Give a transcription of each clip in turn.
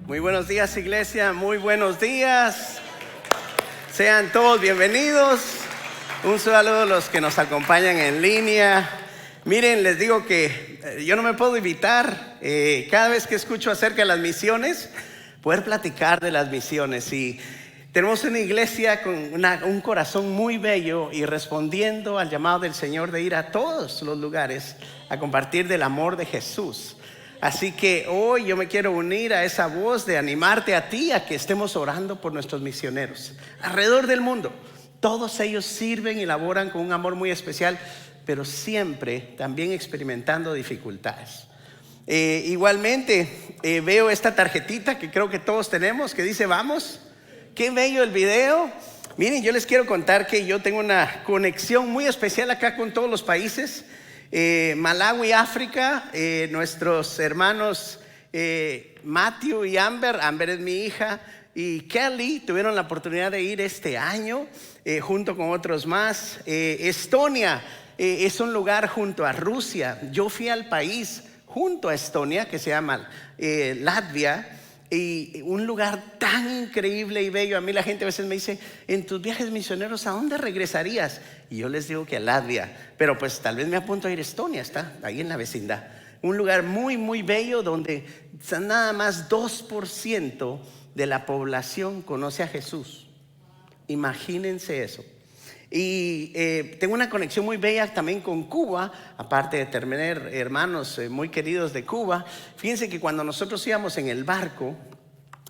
Muy buenos días, iglesia, muy buenos días. Sean todos bienvenidos. Un saludo a los que nos acompañan en línea. Miren, les digo que yo no me puedo evitar, cada vez que escucho acerca de las misiones, poder platicar de las misiones. Y tenemos una iglesia con un corazón muy bello y respondiendo al llamado del Señor de ir a todos los lugares a compartir del amor de Jesús. Así que hoy yo me quiero unir a esa voz de animarte a ti a que estemos orando por nuestros misioneros alrededor del mundo. Todos ellos sirven y laboran con un amor muy especial, pero siempre también experimentando dificultades. Igualmente veo esta tarjetita que creo que todos tenemos que dice vamos. Qué bello el video. Miren, yo les quiero contar que yo tengo una conexión muy especial acá con todos los países. Malawi, África, nuestros hermanos Matthew y Amber es mi hija, y Kelly tuvieron la oportunidad de ir este año junto con otros más. Estonia es un lugar junto a Rusia. Yo fui al país junto a Estonia que se llama Latvia. Y un lugar tan increíble y bello. A mí la gente a veces me dice, en tus viajes misioneros, ¿a dónde regresarías? Y yo les digo que a Latvia, pero pues tal vez me apunto a ir a Estonia, está ahí en la vecindad. Un lugar muy muy bello donde nada más 2% de la población conoce a Jesús. Imagínense eso. Y tengo una conexión muy bella también con Cuba, aparte de tener hermanos muy queridos de Cuba. Fíjense que cuando nosotros íbamos en el barco,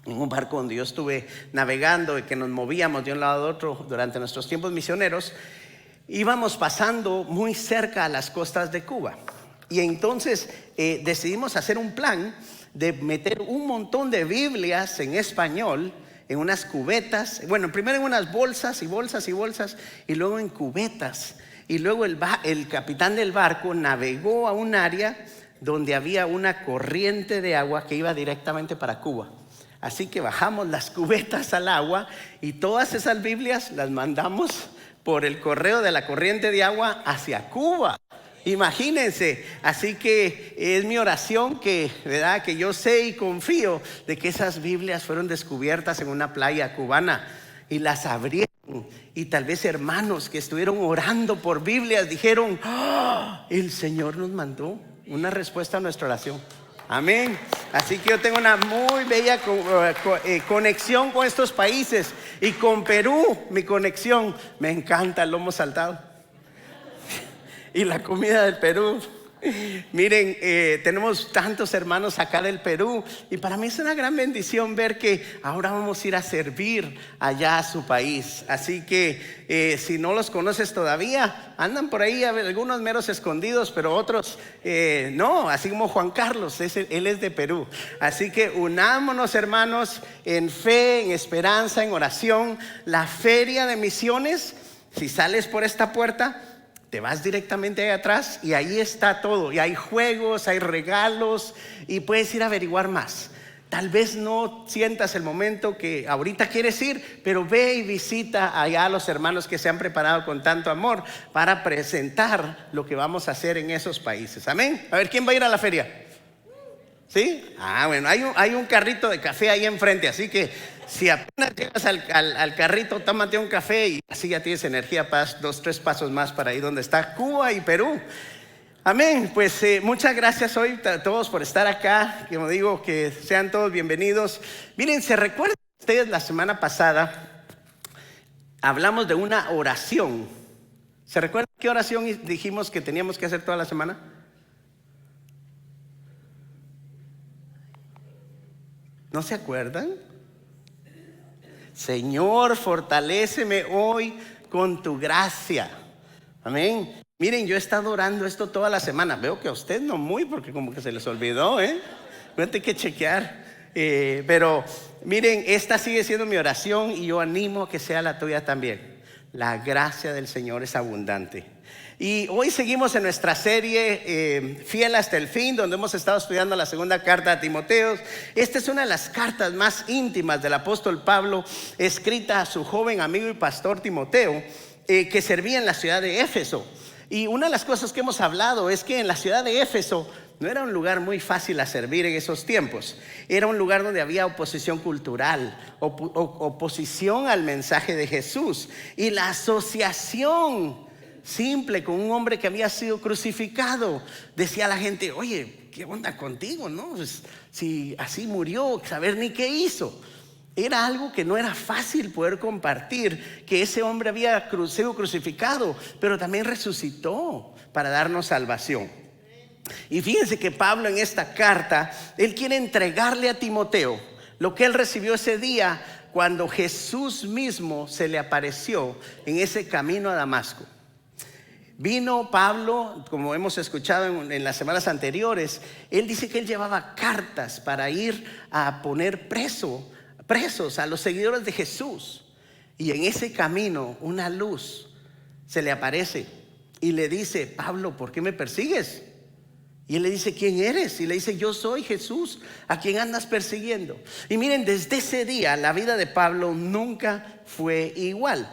en un barco donde yo estuve navegando y que nos movíamos de un lado a otro durante nuestros tiempos misioneros, íbamos pasando muy cerca a las costas de Cuba. Y entonces decidimos hacer un plan de meter un montón de Biblias en español en unas cubetas, bueno, primero en unas bolsas y bolsas y bolsas, y luego en cubetas. Y luego el capitán del barco navegó a un área donde había una corriente de agua que iba directamente para Cuba. Así que bajamos las cubetas al agua y todas esas Biblias las mandamos por el correo de la corriente de agua hacia Cuba. Imagínense, así que es mi oración ¿verdad? Que yo sé y confío de que esas Biblias fueron descubiertas en una playa cubana y las abrieron. Y tal vez hermanos que estuvieron orando por Biblias dijeron, ¡oh! El Señor nos mandó una respuesta a nuestra oración. Amén. Así que yo tengo una muy bella conexión con estos países. Y con Perú, mi conexión, me encanta el lomo saltado y la comida del Perú. Miren, tenemos tantos hermanos acá del Perú y para mí es una gran bendición ver que ahora vamos a ir a servir allá a su país. Así que si no los conoces todavía, andan por ahí algunos meros escondidos, pero otros no, así como Juan Carlos, él es de Perú. Así que unámonos, hermanos, en fe, en esperanza, en oración. La feria de misiones, si sales por esta puerta, te vas directamente ahí atrás y ahí está todo. Y hay juegos, hay regalos y puedes ir a averiguar más. Tal vez no sientas el momento que ahorita quieres ir, pero ve y visita allá a los hermanos que se han preparado con tanto amor para presentar lo que vamos a hacer en esos países. Amén. A ver, ¿quién va a ir a la feria? ¿Sí? Bueno, hay un carrito de café ahí enfrente, así que si apenas llegas al carrito, tómate un café y así ya tienes energía para 2-3 pasos más para ir donde está Cuba y Perú. Amén. Pues muchas gracias hoy a todos por estar acá. Como digo, que sean todos bienvenidos. Miren, ¿se recuerdan ustedes la semana pasada? Hablamos de una oración. ¿Se recuerdan qué oración dijimos que teníamos que hacer toda la semana? ¿No se acuerdan? Señor, fortaléceme hoy con tu gracia. Amén. Miren, yo he estado orando esto toda la semana. Veo que a usted no muy, porque como que se les olvidó, no hay que chequear. Pero miren, esta sigue siendo mi oración y yo animo a que sea la tuya también. La gracia del Señor es abundante. Y hoy seguimos en nuestra serie Fiel hasta el fin, donde hemos estado estudiando la segunda carta a Timoteo. Esta es una de las cartas más íntimas del apóstol Pablo, escrita a su joven amigo y pastor Timoteo, que servía en la ciudad de Éfeso. Y una de las cosas que hemos hablado es que en la ciudad de Éfeso no era un lugar muy fácil a servir en esos tiempos. Era un lugar donde había oposición cultural, oposición al mensaje de Jesús. Y la asociación simple con un hombre que había sido crucificado, decía la gente: oye, ¿qué onda contigo? ¿No? Pues, si así murió, saber ni qué hizo. Era algo que no era fácil poder compartir, que ese hombre había sido crucificado, pero también resucitó para darnos salvación. Y fíjense que Pablo en esta carta, él quiere entregarle a Timoteo lo que él recibió ese día cuando Jesús mismo se le apareció en ese camino a Damasco. Vino Pablo, como hemos escuchado en las semanas anteriores, él dice que él llevaba cartas para ir a poner presos a los seguidores de Jesús. Y en ese camino una luz se le aparece y le dice: Pablo, ¿por qué me persigues? Y él le dice: ¿quién eres? Y le dice: yo soy Jesús, a quien andas persiguiendo. Y miren, desde ese día la vida de Pablo nunca fue igual.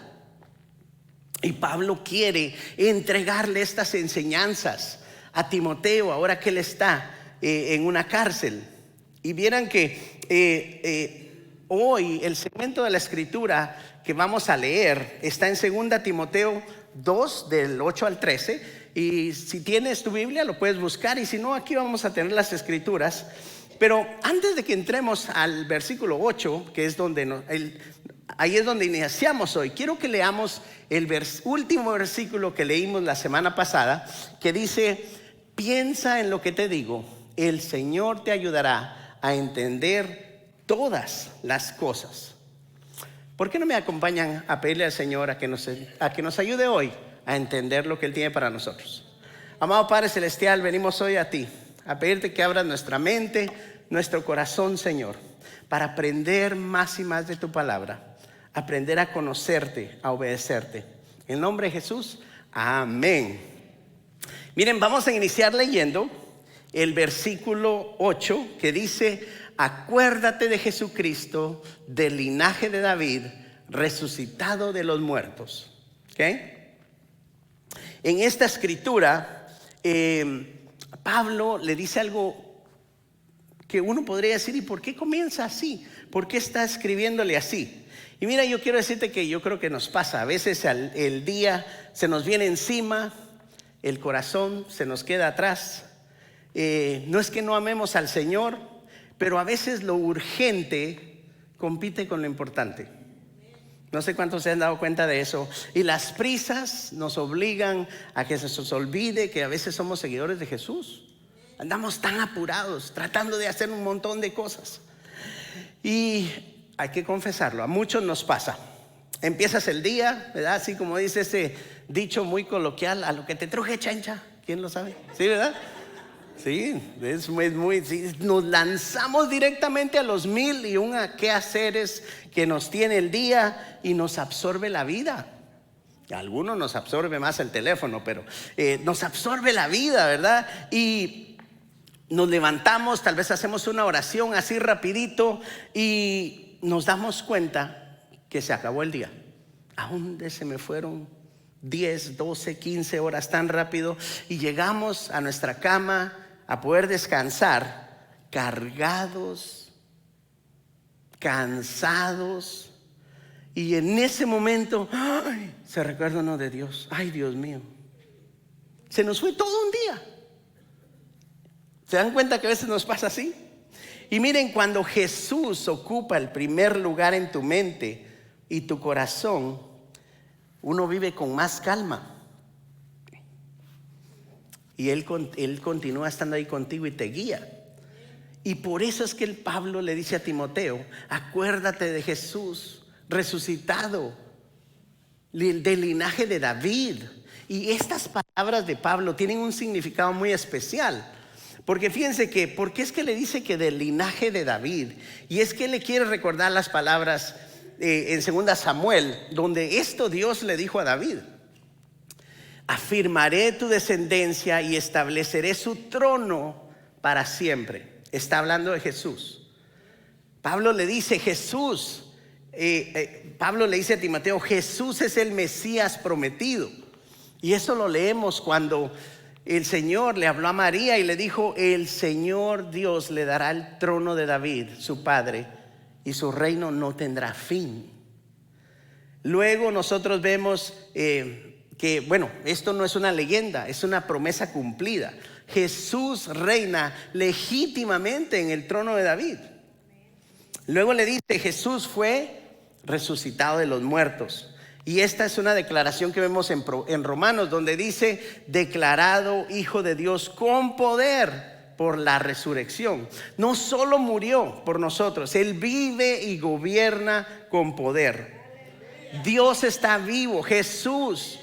Y Pablo quiere entregarle estas enseñanzas a Timoteo ahora que él está en una cárcel. Y vieran que hoy el segmento de la escritura que vamos a leer está en 2 Timoteo 2 del 8 al 13. Y si tienes tu Biblia lo puedes buscar, y si no, aquí vamos a tener las escrituras. Pero antes de que entremos al versículo 8, que es donde ahí es donde iniciamos hoy, quiero que leamos el último versículo que leímos la semana pasada, que dice: piensa en lo que te digo, el Señor te ayudará a entender todas las cosas. ¿Por qué no me acompañan a pedirle al Señor a que nos ayude hoy a entender lo que Él tiene para nosotros? Amado Padre Celestial, venimos hoy a ti a pedirte que abras nuestra mente, nuestro corazón, Señor, para aprender más y más de tu palabra, aprender a conocerte, a obedecerte. En el nombre de Jesús, amén. Miren, vamos a iniciar leyendo el versículo 8, que dice: acuérdate de Jesucristo, del linaje de David, resucitado de los muertos. ¿Okay? En esta escritura, Pablo le dice algo que uno podría decir: ¿y por qué comienza así? ¿Por qué está escribiéndole así? Y mira, yo quiero decirte que yo creo que nos pasa. A veces el día se nos viene encima, el corazón se nos queda atrás. No es que no amemos al Señor, pero a veces lo urgente compite con lo importante. No sé cuántos se han dado cuenta de eso. Y las prisas nos obligan a que se nos olvide que a veces somos seguidores de Jesús. Andamos tan apurados, tratando de hacer un montón de cosas. Y hay que confesarlo, a muchos nos pasa. Empiezas el día, ¿verdad? Así como dice ese dicho muy coloquial: a lo que te truje, chancha. ¿Quién lo sabe? ¿Sí, verdad? Sí, es muy sí, nos lanzamos directamente a los 1001 quehaceres que nos tiene el día y nos absorbe la vida. A algunos nos absorbe más el teléfono, pero nos absorbe la vida, ¿verdad? Y nos levantamos, tal vez hacemos una oración así rapidito y nos damos cuenta que se acabó el día. ¿A dónde se me fueron 10, 12, 15 horas tan rápido? Y llegamos a nuestra cama a poder descansar cargados, cansados. Y en ese momento se recuerda uno de Dios. Ay, Dios mío, se nos fue todo un día. ¿Se dan cuenta que a veces nos pasa así? Y miren, cuando Jesús ocupa el primer lugar en tu mente y tu corazón, uno vive con más calma. Y Él continúa estando ahí contigo y te guía. Y por eso es que el Pablo le dice a Timoteo: acuérdate de Jesús resucitado, del linaje de David. Y estas palabras de Pablo tienen un significado muy especial. Porque fíjense que, ¿por qué es que le dice que del linaje de David? Y es que le quiere recordar las palabras en 2 Samuel, donde esto Dios le dijo a David: afirmaré tu descendencia y estableceré su trono para siempre. Está hablando de Jesús. Pablo le dice Pablo le dice a Timoteo: Jesús es el Mesías prometido. Y eso lo leemos cuando el Señor le habló a María y le dijo: el Señor Dios le dará el trono de David, su padre, y su reino no tendrá fin. Luego nosotros vemos que, bueno, esto no es una leyenda, es una promesa cumplida. Jesús reina legítimamente en el trono de David. Luego le dice: Jesús fue resucitado de los muertos. Y esta es una declaración que vemos en Romanos, donde dice: declarado Hijo de Dios con poder por la resurrección. No solo murió por nosotros, Él vive y gobierna con poder. Dios está vivo. Jesús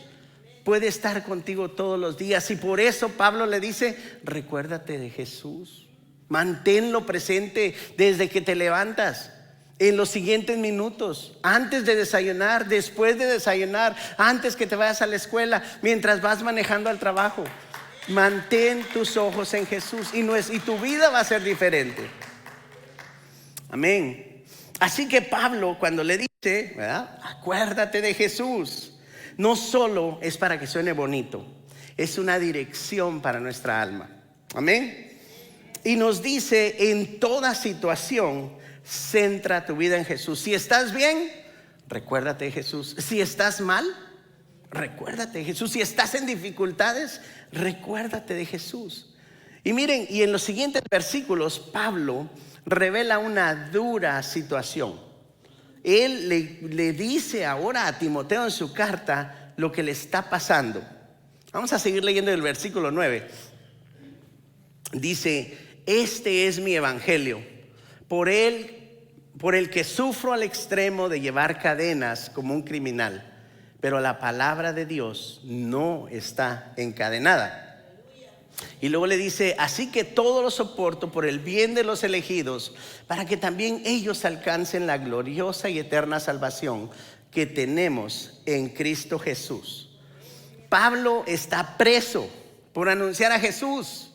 puede estar contigo todos los días. Y por eso Pablo le dice: recuérdate de Jesús. Manténlo presente desde que te levantas, en los siguientes minutos, antes de desayunar, después de desayunar, antes que te vayas a la escuela, mientras vas manejando al trabajo. Mantén tus ojos en Jesús y tu vida va a ser diferente. Amén. Así que Pablo, cuando le dice, ¿verdad?, acuérdate de Jesús, no solo es para que suene bonito, es una dirección para nuestra alma. Amén. Y nos dice: en toda situación, centra tu vida en Jesús. Si estás bien, recuérdate de Jesús. Si estás mal, recuérdate de Jesús. Si estás en dificultades, recuérdate de Jesús. Y miren, y en los siguientes versículos Pablo revela una dura situación. Él le dice ahora a Timoteo en su carta lo que le está pasando. Vamos a seguir leyendo el versículo 9. Dice: este es mi evangelio, por el que sufro al extremo de llevar cadenas como un criminal, pero la palabra de Dios no está encadenada. Y luego le dice: así que todo lo soporto por el bien de los elegidos, para que también ellos alcancen la gloriosa y eterna salvación que tenemos en Cristo Jesús. Pablo está preso por anunciar a Jesús.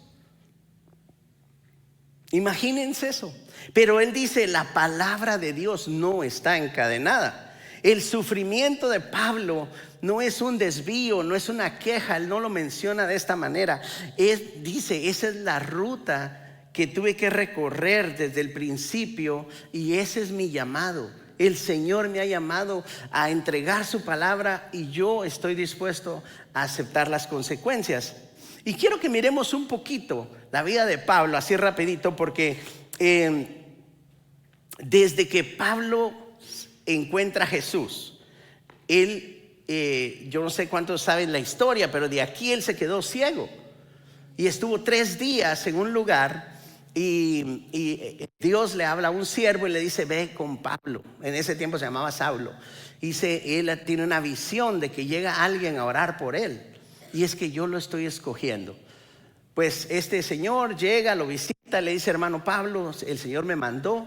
Imagínense eso. Pero él dice: la palabra de Dios no está encadenada. El sufrimiento de Pablo no es un desvío, no es una queja. Él no lo menciona de esta manera. Él dice: esa es la ruta que tuve que recorrer desde el principio, y ese es mi llamado. El Señor me ha llamado a entregar su palabra, y yo estoy dispuesto a aceptar las consecuencias. Y quiero que miremos un poquito la vida de Pablo, así rapidito, porque desde que Pablo encuentra a Jesús, yo no sé cuántos saben la historia, pero de aquí él se quedó ciego y estuvo 3 días en un lugar, y Dios le habla a un siervo y le dice: ve con Pablo. En ese tiempo se llamaba Saulo. Dice: él tiene una visión de que llega alguien a orar por él, y es que yo lo estoy escogiendo. Pues este señor llega, lo visita, le dice: hermano Pablo, el Señor me mandó.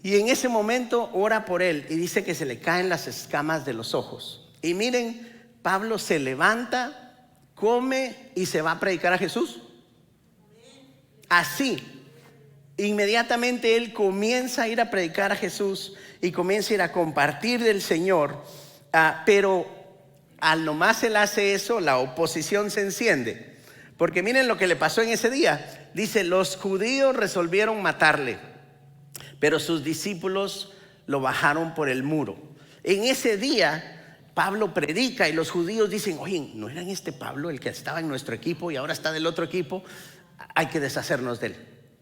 Y en ese momento ora por él, y dice que se le caen las escamas de los ojos. Y miren, Pablo se levanta, come y se va a predicar a Jesús. Así, inmediatamente él comienza a ir a predicar a Jesús y comienza a ir a compartir del Señor. Pero al nomás él hace eso, la oposición se enciende. Porque miren lo que le pasó en ese día. Dice: los judíos resolvieron matarle, pero sus discípulos lo bajaron por el muro. En ese día Pablo predica y los judíos dicen: oye, ¿no era este Pablo el que estaba en nuestro equipo y ahora está del otro equipo? Hay que deshacernos de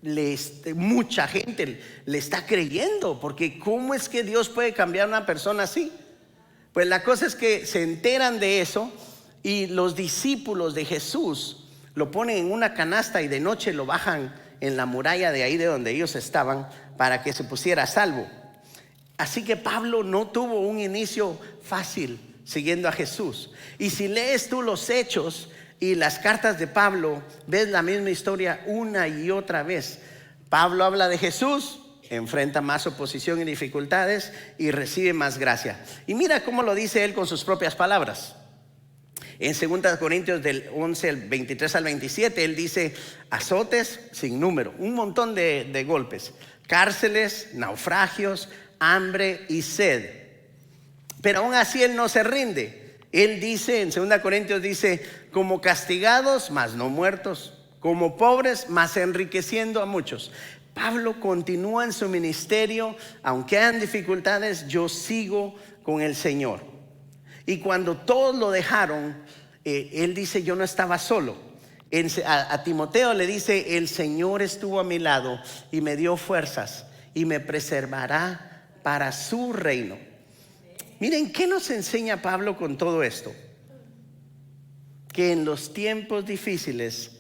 él. Mucha gente le está creyendo, porque ¿cómo es que Dios puede cambiar a una persona así? Pues la cosa es que se enteran de eso, y los discípulos de Jesús lo ponen en una canasta y de noche lo bajan en la muralla de ahí de donde ellos estaban, para que se pusiera a salvo. Así que Pablo no tuvo un inicio fácil siguiendo a Jesús. Y si lees tú los Hechos y las cartas de Pablo, ves la misma historia una y otra vez. Pablo habla de Jesús, enfrenta más oposición y dificultades y recibe más gracia. Y mira cómo lo dice él con sus propias palabras. En 2 Corintios del 11, 23 al 27, él dice: azotes sin número, un montón de golpes, cárceles, naufragios, hambre y sed. Pero aún así él no se rinde. Él dice, en 2 Corintios dice, como castigados, mas no muertos, como pobres, mas enriqueciendo a muchos. Pablo continúa en su ministerio, aunque hayan dificultades, yo sigo con el Señor. Y cuando todos lo dejaron, él dice, yo no estaba solo. A Timoteo le dice, el Señor estuvo a mi lado y me dio fuerzas y me preservará para su reino. Miren, ¿qué nos enseña Pablo con todo esto? Que en los tiempos difíciles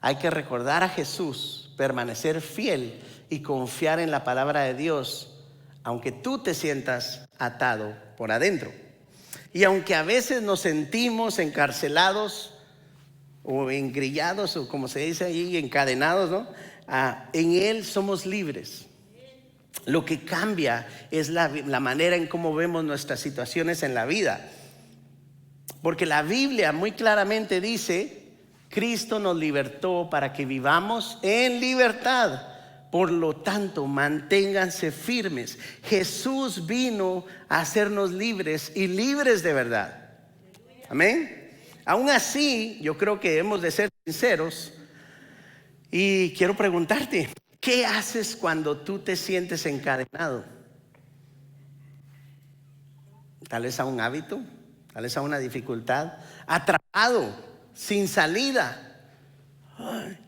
hay que recordar a Jesús, permanecer fiel y confiar en la palabra de Dios, aunque tú te sientas atado por adentro. Y aunque a veces nos sentimos encarcelados o engrillados, o como se dice ahí, encadenados, ¿no? En Él somos libres. Lo que cambia es la manera en cómo vemos nuestras situaciones en la vida. Porque la Biblia muy claramente dice, Cristo nos libertó para que vivamos en libertad. Por lo tanto, manténganse firmes. Jesús vino a hacernos libres y libres de verdad. Amén. Aún así, yo creo que hemos de ser sinceros. Y quiero preguntarte, ¿qué haces cuando tú te sientes encadenado? Tal vez a un hábito, tal vez a una dificultad, atrapado, sin salida.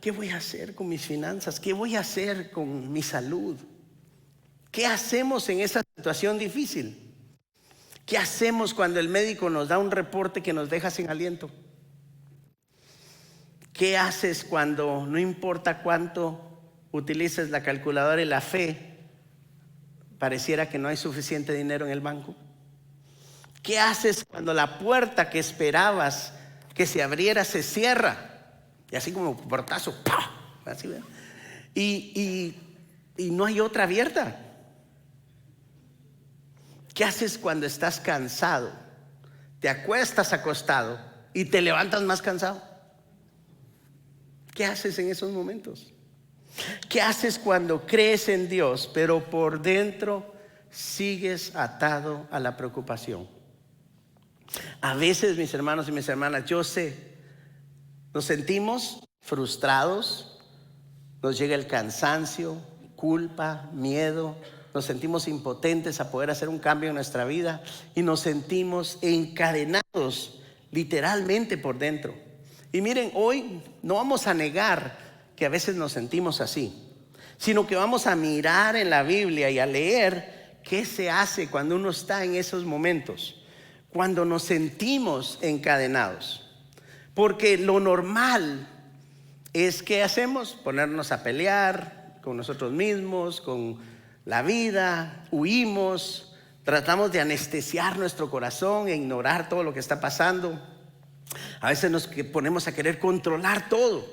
¿Qué voy a hacer con mis finanzas? ¿Qué voy a hacer con mi salud? ¿Qué hacemos en esa situación difícil? ¿Qué hacemos cuando el médico nos da un reporte que nos deja sin aliento? ¿Qué haces cuando no importa cuánto utilices la calculadora y la fe, pareciera que no hay suficiente dinero en el banco? ¿Qué haces cuando la puerta que esperabas que se abriera se cierra? Y así como portazo, ¡pah! Así, ¿verdad? Y no hay otra abierta. ¿Qué haces cuando estás cansado? Te acuestas acostado y te levantas más cansado. ¿Qué haces en esos momentos? ¿Qué haces cuando crees en Dios, pero por dentro sigues atado a la preocupación? A veces, mis hermanos y mis hermanas, yo sé, nos sentimos frustrados, nos llega el cansancio, culpa, miedo, nos sentimos impotentes a poder hacer un cambio en nuestra vida y nos sentimos encadenados literalmente por dentro. Y miren, hoy no vamos a negar que a veces nos sentimos así, sino que vamos a mirar en la Biblia y a leer qué se hace cuando uno está en esos momentos, cuando nos sentimos encadenados. Porque lo normal es que hacemos ponernos a pelear con nosotros mismos, con la vida, huimos, tratamos de anestesiar nuestro corazón e ignorar todo lo que está pasando. A veces nos ponemos a querer controlar todo,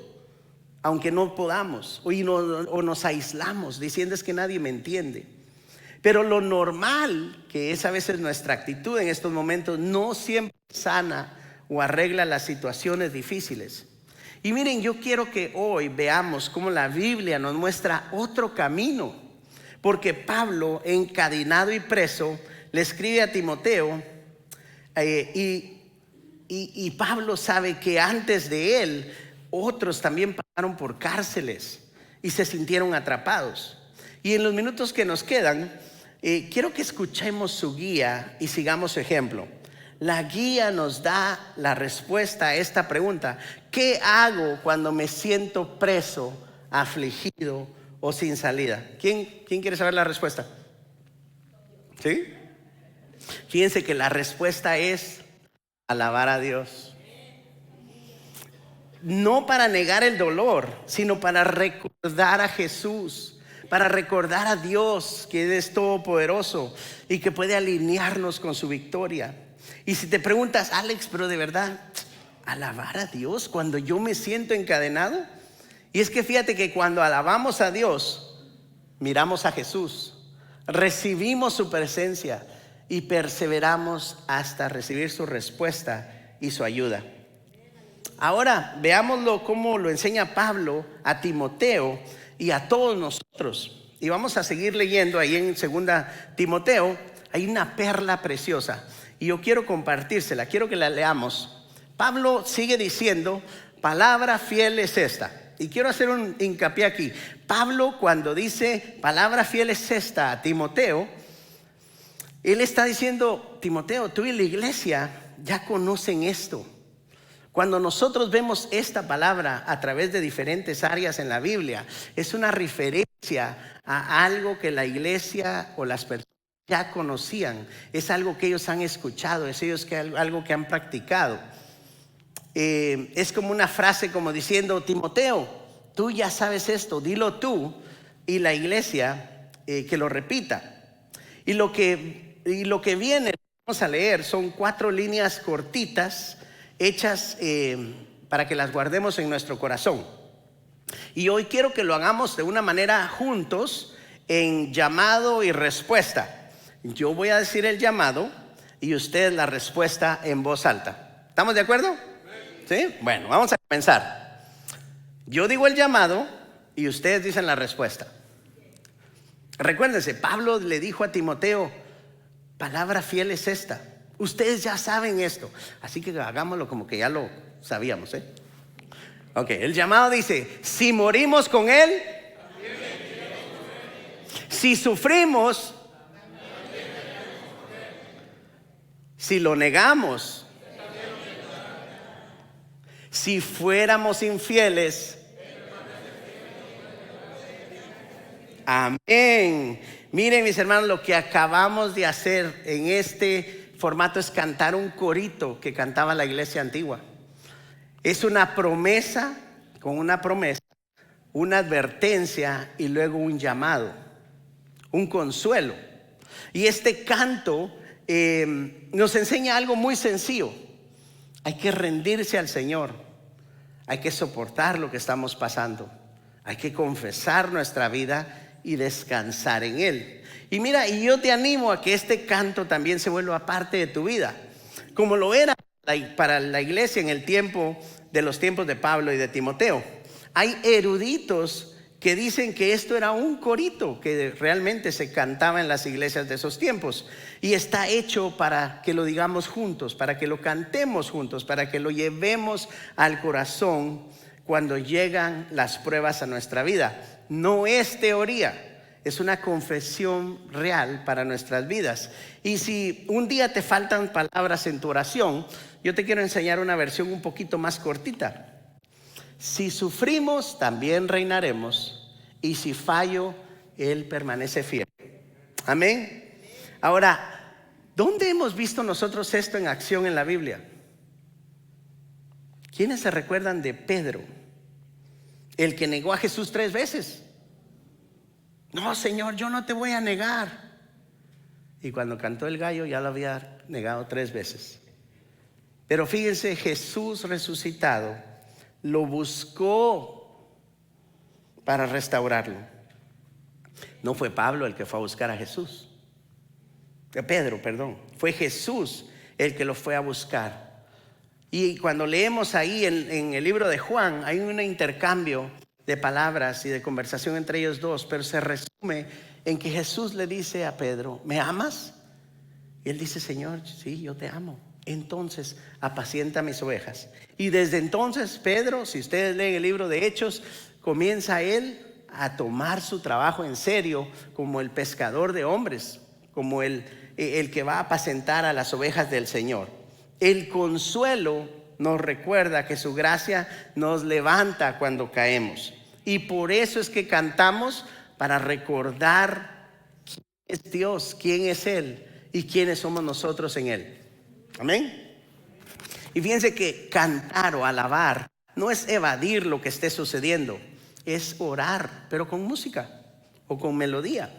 aunque no podamos, o nos aislamos diciendo es que nadie me entiende. Pero lo normal, que es a veces nuestra actitud en estos momentos, no siempre sana o arregla las situaciones difíciles. Y miren, yo quiero que hoy veamos cómo la Biblia nos muestra otro camino, porque Pablo, encadenado y preso, le escribe a Timoteo y Pablo sabe que antes de él otros también pasaron por cárceles y se sintieron atrapados. Y en los minutos que nos quedan, quiero que escuchemos su guía y sigamos su ejemplo. La guía nos da la respuesta a esta pregunta: ¿qué hago cuando me siento preso, afligido o sin salida? ¿Quién quiere saber la respuesta? ¿Sí? Fíjense que la respuesta es alabar a Dios. No para negar el dolor, sino para recordar a Jesús, para recordar a Dios que es todopoderoso y que puede alinearnos con su victoria. Y si te preguntas, Alex, pero de verdad, alabar a Dios cuando yo me siento encadenado. Y es que fíjate que cuando alabamos a Dios, miramos a Jesús, recibimos su presencia y perseveramos hasta recibir su respuesta y su ayuda. Ahora veámoslo como lo enseña Pablo a Timoteo y a todos nosotros. Y vamos a seguir leyendo ahí en 2 Timoteo. Hay una perla preciosa. y yo quiero compartírsela, quiero que la leamos. Pablo sigue diciendo, palabra fiel es esta. Y quiero hacer un hincapié aquí. Pablo, cuando dice palabra fiel es esta a Timoteo, él está diciendo, Timoteo, tú y la iglesia ya conocen esto. Cuando nosotros vemos esta palabra a través de diferentes áreas en la Biblia, es una referencia a algo que la iglesia o las personas ya conocían. Es algo que ellos han escuchado, es algo que han practicado. Es como una frase como diciendo, Timoteo, tú ya sabes esto, dilo tú, y la iglesia que lo repita. Y lo que viene, vamos a leer, son 4 líneas cortitas hechas para que las guardemos en nuestro corazón. Y hoy quiero que lo hagamos de una manera juntos en llamado y respuesta. Yo voy a decir el llamado y usted la respuesta en voz alta. ¿Estamos de acuerdo? ¿Sí? Bueno, vamos a comenzar. Yo digo el llamado y ustedes dicen la respuesta. Recuérdense, Pablo le dijo a Timoteo, palabra fiel es esta. Ustedes ya saben esto, así que hagámoslo como que ya lo sabíamos, ¿eh? Ok, el llamado dice, si morimos con Él, si sufrimos, si lo negamos, si fuéramos infieles, amén. Miren, mis hermanos, lo que acabamos de hacer en este formato es cantar un corito que cantaba la iglesia antigua. Es una promesa con una promesa, una advertencia y luego un llamado, un consuelo. Y este canto nos enseña algo muy sencillo. Hay que rendirse al Señor, hay que soportar lo que estamos pasando, hay que confesar nuestra vida y descansar en Él. Y mira, y yo te animo a que este canto también se vuelva parte de tu vida, como lo era para la iglesia en el tiempo de los tiempos de Pablo y de Timoteo. Hay eruditos que dicen que esto era un corito que realmente se cantaba en las iglesias de esos tiempos, y está hecho para que lo digamos juntos, para que lo cantemos juntos, para que lo llevemos al corazón cuando llegan las pruebas a nuestra vida. No es teoría, es una confesión real para nuestras vidas. Y si un día te faltan palabras en tu oración, yo te quiero enseñar una versión un poquito más cortita. Si sufrimos, también reinaremos, y si fallo, Él permanece fiel. Amén. Ahora, ¿dónde hemos visto nosotros esto en acción en la Biblia? ¿Quiénes se recuerdan de Pedro, el que negó a Jesús 3 veces? No, Señor, yo no te voy a negar. Y cuando cantó el gallo ya lo había negado 3 veces. Pero fíjense, Jesús resucitado lo buscó para restaurarlo. No fue Pablo el que fue a buscar a Jesús. Pedro, perdón. Fue Jesús el que lo fue a buscar. Y cuando leemos ahí en el libro de Juan, hay un intercambio de palabras y de conversación entre ellos dos, pero se resume en que Jesús le dice a Pedro, ¿me amas? Y él dice, Señor, sí, yo te amo. Entonces apacienta mis ovejas. Y desde entonces Pedro, si ustedes leen el libro de Hechos, comienza él a tomar su trabajo en serio como el pescador de hombres, como el que va a apacentar a las ovejas del Señor. El consuelo nos recuerda que su gracia nos levanta cuando caemos, y por eso es que cantamos, para recordar quién es Dios, quién es Él y quiénes somos nosotros en Él. Amén. Y fíjense que cantar o alabar no es evadir lo que esté sucediendo, es orar, pero con música o con melodía.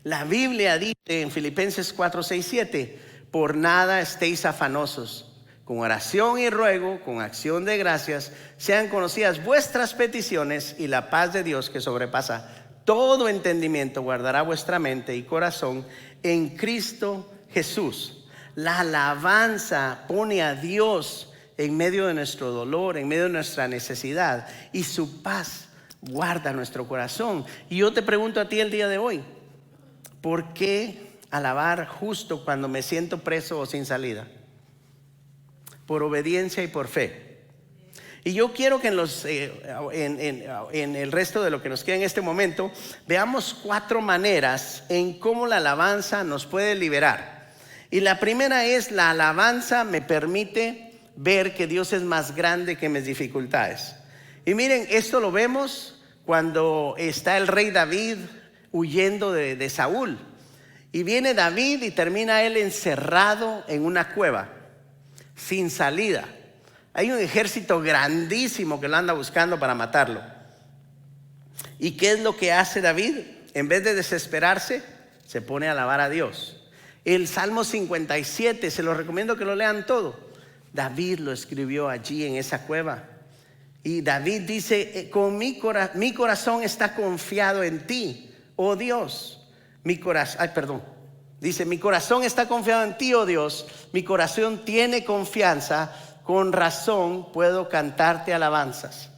La Biblia dice en Filipenses 4, 6, 7, por nada estéis afanosos, con oración y ruego, con acción de gracias, sean conocidas vuestras peticiones, y la paz de Dios, que sobrepasa todo entendimiento, guardará vuestra mente y corazón en Cristo Jesús. La alabanza pone a Dios en medio de nuestro dolor, en medio de nuestra necesidad, y su paz guarda nuestro corazón. Y yo te pregunto a ti el día de hoy, ¿por qué alabar justo cuando me siento preso o sin salida? Por obediencia y por fe. Y yo quiero que en el resto de lo que nos queda en este momento veamos 4 maneras en cómo la alabanza nos puede liberar. Y la primera es: la alabanza me permite ver que Dios es más grande que mis dificultades. Y miren, esto lo vemos cuando está el rey David huyendo de Saúl. Y viene David y termina él encerrado en una cueva, sin salida. Hay un ejército grandísimo que lo anda buscando para matarlo. ¿Y qué es lo que hace David? En vez de desesperarse, se pone a alabar a Dios. El Salmo 57, se lo recomiendo que lo lean todo. David lo escribió allí en esa cueva. Y David dice: mi corazón está confiado en ti, oh Dios. Dice: mi corazón está confiado en ti, oh Dios. Mi corazón tiene confianza. Con razón puedo cantarte alabanzas.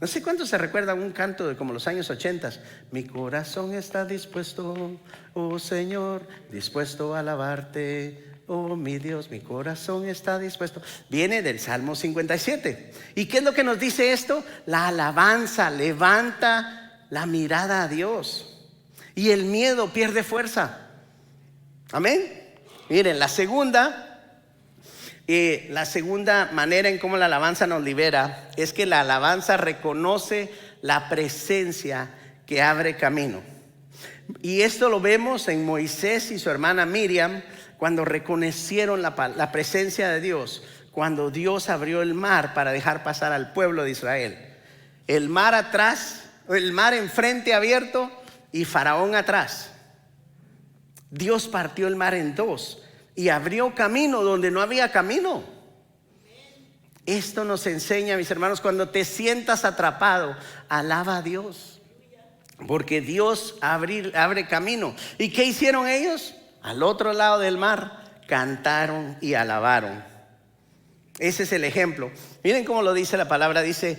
No sé cuántos se recuerdan un canto de como los años 80. Mi corazón está dispuesto, oh Señor, dispuesto a alabarte, oh mi Dios. Mi corazón está dispuesto. Viene del Salmo 57. ¿Y qué es lo que nos dice esto? La alabanza levanta la mirada a Dios y el miedo pierde fuerza. Amén. Miren, la segunda manera en cómo la alabanza nos libera es que la alabanza reconoce la presencia que abre camino. Y esto lo vemos en Moisés y su hermana Miriam, cuando reconocieron la presencia de Dios, cuando Dios abrió el mar para dejar pasar al pueblo de Israel. El mar atrás, el mar enfrente abierto y Faraón atrás. Dios partió el mar en 2 y abrió camino donde no había camino. Esto nos enseña, mis hermanos, cuando te sientas atrapado, alaba a Dios, porque Dios abre camino. ¿Y qué hicieron ellos? Al otro lado del mar cantaron y alabaron. Ese es el ejemplo. Miren cómo lo dice la palabra. Dice: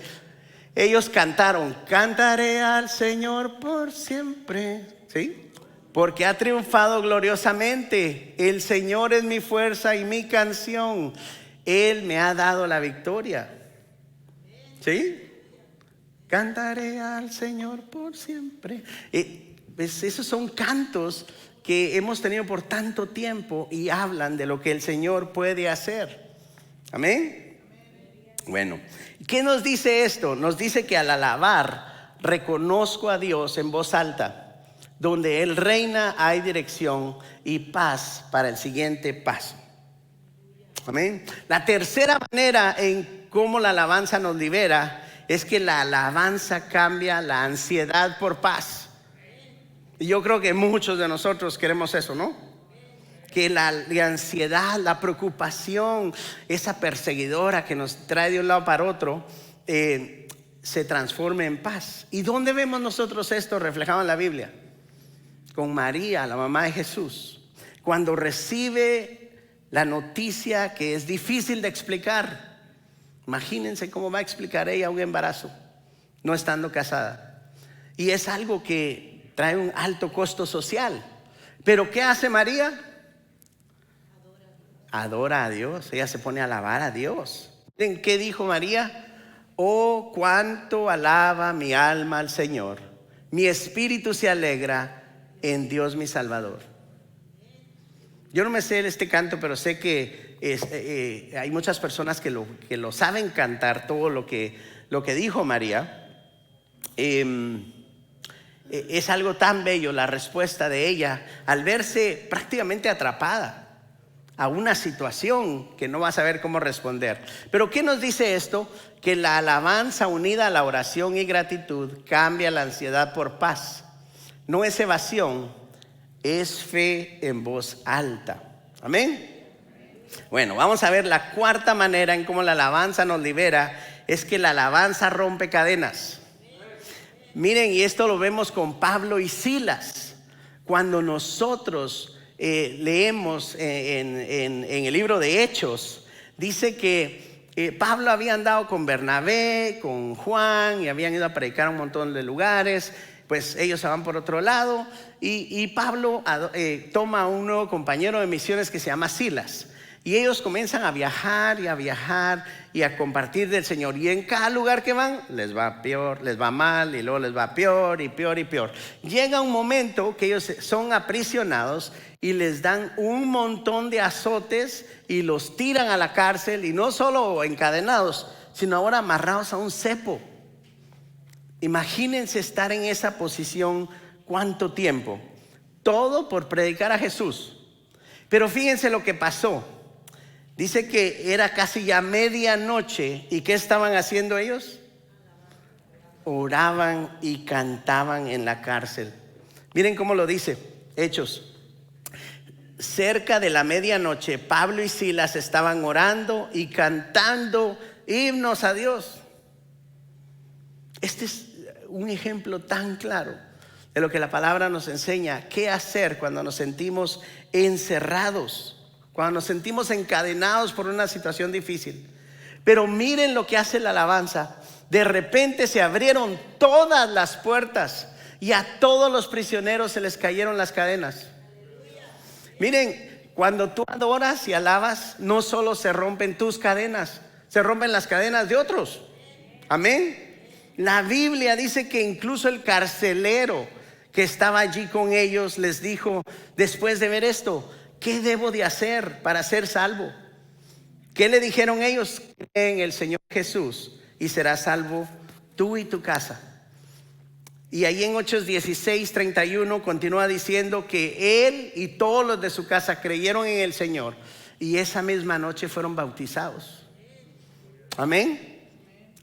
ellos cantaron: cantaré al Señor por siempre, ¿sí? Porque ha triunfado gloriosamente. El Señor es mi fuerza y mi canción. Él me ha dado la victoria. ¿Sí? Cantaré al Señor por siempre. Esos son cantos que hemos tenido por tanto tiempo y hablan de lo que el Señor puede hacer. Amén. Bueno, ¿qué nos dice esto? Nos dice que al alabar reconozco a Dios en voz alta. Donde Él reina hay dirección y paz para el siguiente paso. Amén. La tercera manera en cómo la alabanza nos libera es que la alabanza cambia la ansiedad por paz. Y yo creo que muchos de nosotros queremos eso, ¿no? Que la ansiedad, la preocupación, esa perseguidora que nos trae de un lado para otro, se transforme en paz. ¿Y dónde vemos nosotros esto reflejado en la Biblia? Con María, la mamá de Jesús, cuando recibe la noticia que es difícil de explicar. Imagínense cómo va a explicar ella un embarazo no estando casada. Y es algo que trae un alto costo social. Pero ¿qué hace María? Adora a Dios. Ella se pone a alabar a Dios. ¿En qué dijo María? Oh, cuánto alaba mi alma al Señor. Mi espíritu se alegra en Dios mi Salvador. Yo no me sé este canto, pero sé que hay muchas personas que lo saben cantar, todo lo que dijo María. Es algo tan bello la respuesta de ella al verse prácticamente atrapada a una situación que no va a saber cómo responder. Pero ¿qué nos dice esto? Que la alabanza unida a la oración y gratitud cambia la ansiedad por paz. No es evasión, es fe en voz alta. Amén. Bueno, vamos a ver la cuarta manera en cómo la alabanza nos libera. Es que la alabanza rompe cadenas. Miren, y esto lo vemos con Pablo y Silas. Cuando nosotros leemos en el libro de Hechos, dice que Pablo había andado con Bernabé, con Juan, y habían ido a predicar a un montón de lugares. pues ellos se van por otro lado y Pablo toma a un nuevo compañero de misiones que se llama Silas. Y ellos comienzan a viajar y a compartir del Señor. Y en cada lugar que van, les va peor, les va mal, y luego les va peor y peor y peor. Llega un momento que ellos son aprisionados y les dan un montón de azotes y los tiran a la cárcel. Y no solo encadenados, sino ahora amarrados a un cepo. Imagínense estar en esa posición cuánto tiempo. Todo por predicar a Jesús. Pero fíjense lo que pasó. Dice que era casi ya medianoche. ¿Y qué estaban haciendo ellos? Oraban y cantaban en la cárcel. Miren cómo lo dice Hechos. Cerca de la medianoche, Pablo y Silas estaban orando y cantando himnos a Dios. Este es un ejemplo tan claro de lo que la palabra nos enseña. ¿Qué hacer cuando nos sentimos encerrados? Cuando nos sentimos encadenados por una situación difícil. Pero miren lo que hace la alabanza. De repente se abrieron todas las puertas y a todos los prisioneros se les cayeron las cadenas. Miren, cuando tú adoras y alabas, no solo se rompen tus cadenas, se rompen las cadenas de otros. Amén. La Biblia dice que incluso el carcelero que estaba allí con ellos les dijo, después de ver esto, ¿qué debo de hacer para ser salvo? ¿Qué le dijeron ellos? Cree en el Señor Jesús y serás salvo tú y tu casa. Y ahí en Hechos 16:31 continúa diciendo que él y todos los de su casa creyeron en el Señor y esa misma noche fueron bautizados. Amén.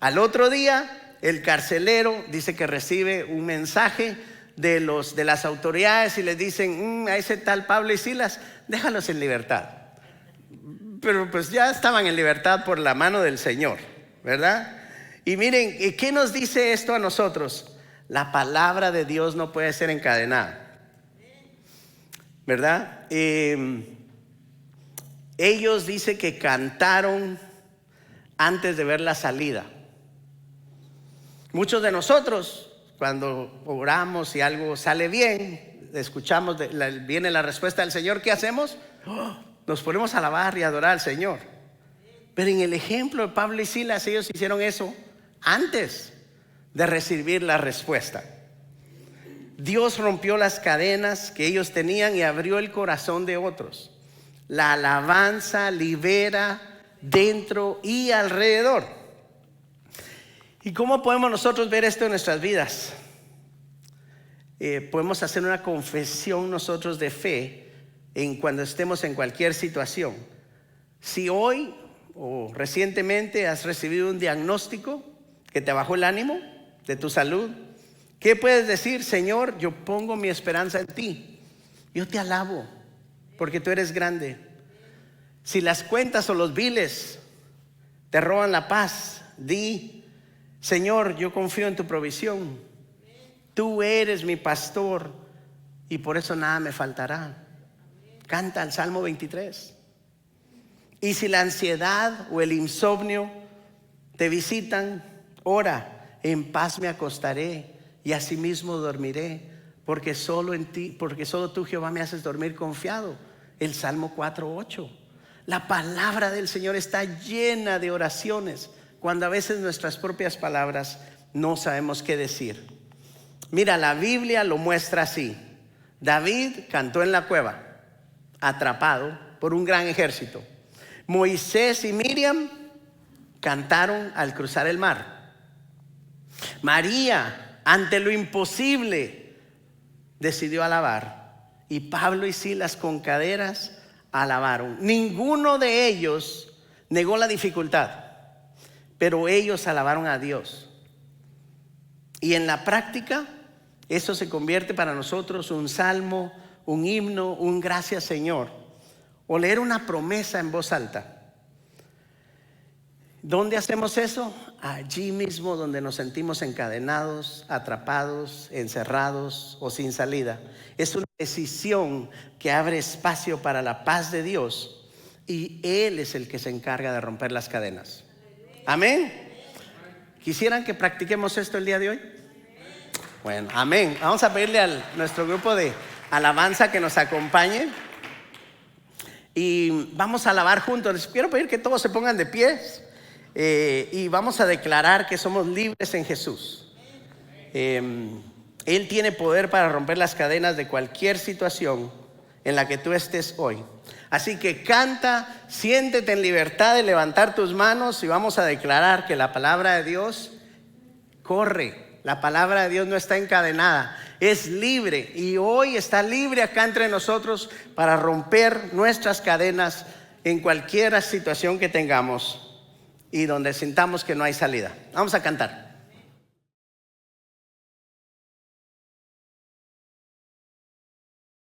Al otro día el carcelero dice que recibe un mensaje de las autoridades y les dicen, a ese tal Pablo y Silas, déjalos en libertad. Pero pues ya estaban en libertad por la mano del Señor, ¿verdad? Y miren, ¿qué nos dice esto a nosotros? La palabra de Dios no puede ser encadenada, ¿verdad? Ellos dicen que cantaron antes de ver la salida. Muchos de nosotros, cuando oramos y algo sale bien, escuchamos, viene la respuesta del Señor, ¿qué hacemos? Nos ponemos a alabar y adorar al Señor. Pero en el ejemplo de Pablo y Silas, ellos hicieron eso antes de recibir la respuesta. Dios rompió las cadenas que ellos tenían y abrió el corazón de otros. La alabanza libera dentro y alrededor. ¿Y cómo podemos nosotros ver esto en nuestras vidas? Podemos hacer una confesión nosotros de fe cuando estemos en cualquier situación. Si hoy o recientemente has recibido un diagnóstico que te bajó el ánimo de tu salud, ¿qué puedes decir? Señor, yo pongo mi esperanza en ti. Yo te alabo porque tú eres grande. Si las cuentas o los biles te roban la paz, di, Señor, yo confío en tu provisión. Tú eres mi pastor y por eso nada me faltará. Canta el Salmo 23. Y si la ansiedad o el insomnio te visitan, ora, en paz me acostaré y asimismo dormiré, porque solo tú, Jehová, me haces dormir confiado. El Salmo 4:8. La palabra del Señor está llena de oraciones cuando a veces nuestras propias palabras no sabemos qué decir. Mira, la Biblia lo muestra así. David cantó en la cueva, atrapado por un gran ejército. Moisés y Miriam cantaron al cruzar el mar. María, ante lo imposible, decidió alabar. Y Pablo y Silas con caderas alabaron. Ninguno de ellos negó la dificultad, pero ellos alabaron a Dios. Y en la práctica, eso se convierte para nosotros un salmo, un himno, un gracias Señor, o leer una promesa en voz alta. ¿Dónde hacemos eso? Allí mismo donde nos sentimos encadenados, atrapados, encerrados o sin salida. Es una decisión que abre espacio para la paz de Dios y Él es el que se encarga de romper las cadenas. Amén. ¿Quisieran que practiquemos esto el día de hoy? Bueno, amén. Vamos a pedirle a nuestro grupo de alabanza que nos acompañe. Y vamos a alabar juntos. Les quiero pedir que todos se pongan de pies. Y vamos a declarar que somos libres en Jesús. Él tiene poder para romper las cadenas de cualquier situación en la que tú estés hoy. Así que canta, siéntete en libertad de levantar tus manos y vamos a declarar que la palabra de Dios corre. La palabra de Dios no está encadenada, es libre y hoy está libre acá entre nosotros para romper nuestras cadenas en cualquier situación que tengamos y donde sintamos que no hay salida. Vamos a cantar.